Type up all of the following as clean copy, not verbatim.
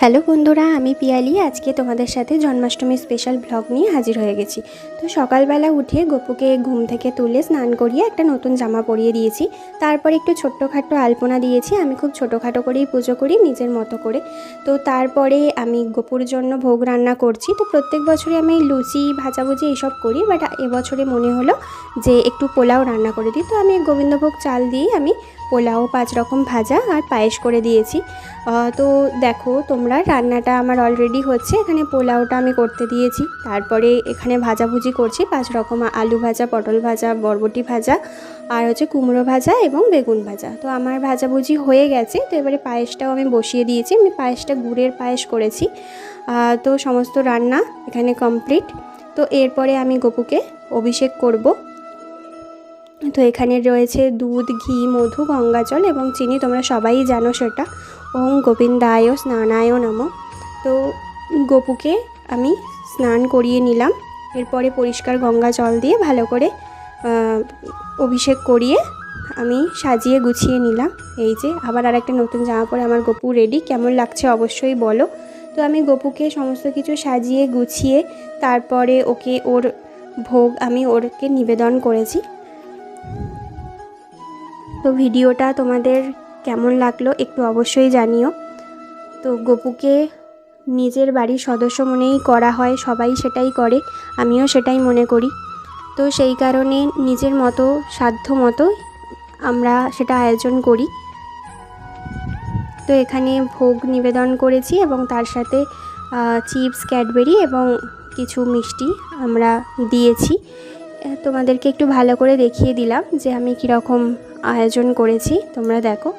Hello বন্ধুরা, আমি পিয়ালি। আজকে তোমাদের সাথে জন্মাষ্টমী স্পেশাল ব্লগ নিয়ে হাজির হয়ে গেছি। তো সকালবেলা উঠে গপুকে ঘুম থেকে তুলে স্নান করিয়ে একটা নতুন জামা পরিয়ে দিয়েছি। তারপর একটু ছোট্টখাটো আলপনা দিয়েছি। আমি খুব ছোটোখাটো করেই পুজো করি, নিজের মতো করে। তো তারপরে আমি গপুর জন্য ভোগ রান্না করছি। তো প্রত্যেক বছরই আমি লুচি ভাজাভুজি এইসব করি, বাট এবছরে মনে হলো যে একটু পোলাও রান্না করে দিই। তো আমি গোবিন্দভোগ চাল দিয়ে আমি পোলাও 5 রকম ভাজা আর পায়েস করে দিয়েছি। তো দেখো তোমরা, রান্নাটা আমার অলরেডি হচ্ছে। এখানে পোলাওটা আমি করতে দিয়েছি, তারপরে এখানে ভাজাভুজি করছি 5 রকম, আলু ভাজা, পটল ভাজা, বরবটি ভাজা, আর হচ্ছে কুমড়ো ভাজা এবং বেগুন ভাজা। তো আমার ভাজাভুজি হয়ে গেছে। তো এবারে পায়েসটাও আমি বসিয়ে দিয়েছি। আমি পায়েসটা গুড়ের পায়েস করেছি। তো সমস্ত রান্না এখানে কমপ্লিট। তো এরপরে আমি গপুকে অভিষেক করব। তো এখানে রয়েছে দুধ, ঘি, মধু, গঙ্গাজল এবং চিনি। তোমরা সবাই জানো সেটা। ওং গোবিন্দায় স্নানায় নমঃ। তো গপুকে আমি স্নান করিয়ে নিলাম। এরপরে পরিষ্কার গঙ্গা জল দিয়ে ভালো করে অভিষেক করিয়ে আমি সাজিয়ে গুছিয়ে নিলাম। এই যে আবার আর একটা নতুন জামা পরে আমার গপু রেডি। কেমন লাগছে অবশ্যই বলো। তো আমি গপুকে সমস্ত কিছু সাজিয়ে গুছিয়ে তারপরে ওর ভোগ আমি ওরকে নিবেদন করেছি। তো ভিডিওটা তোমাদের কেমন লাগলো একটু অবশ্যই জানিও। তো গপুকে নিজের বাড়ির সদস্য মনেই করা হয়, সবাই সেটাই করে, আমিও সেটাই মনে করি। তো সেই কারণে নিজের মতো সাধ্য মতো আমরা সেটা আয়োজন করি। তো এখানে ভোগ নিবেদন করেছি এবং তার সাথে চিপস, ক্যাডবেরি এবং কিছু মিষ্টি আমরা দিয়েছি। তোমাদেরকে একটু ভালো করে দেখিয়ে দিলাম যে আমি কীরকম আয়োজন করেছি, তোমরা দেখো।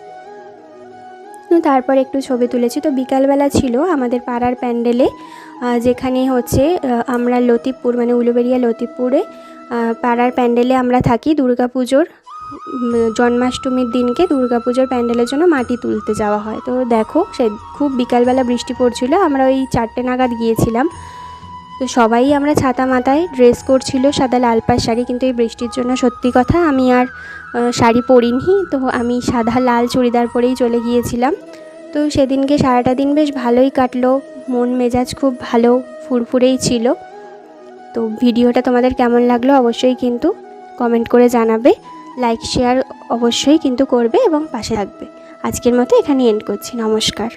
তারপর একটু ছবি তুলেছি। তো বিকালবেলা ছিল আমাদের পাড়ার প্যান্ডেলে, যেখানে হচ্ছে আমরা লতিপুর মানে উলুবেড়িয়া লতিপুরে পাড়ার প্যান্ডেলে আমরা থাকি। দুর্গাপুজোর জন্মাষ্টমীর দিনকে দুর্গাপুজোর প্যান্ডেলের জন্য মাটি তুলতে যাওয়া হয়। তো দেখো, সে খুব বিকালবেলা বৃষ্টি পড়ছিল, আমরা ওই 4টে নাগাদ গিয়েছিলাম। তো সবাই আমরা ছাতা মাথায়, ড্রেস করছিল সাদা লাল পাড় শাড়ি, কিন্তু এই বৃষ্টির জন্য সত্যি কথা আমি আর শাড়ি পরিনি। তো আমি সাদা লাল চুড়িদার পরেই চলে গিয়েছিলাম। তো সেদিনকে সারাটা দিন বেশ ভালোই কাটলো, মন মেজাজ খুব ভালো ফুরফুরেই ছিল। তো ভিডিওটা তোমাদের কেমন লাগলো অবশ্যই কিন্তু কমেন্ট করে জানাবে, লাইক শেয়ার অবশ্যই কিন্তু করবে এবং পাশে থাকবে। আজকের মতো এখানে এন্ড করছি। নমস্কার।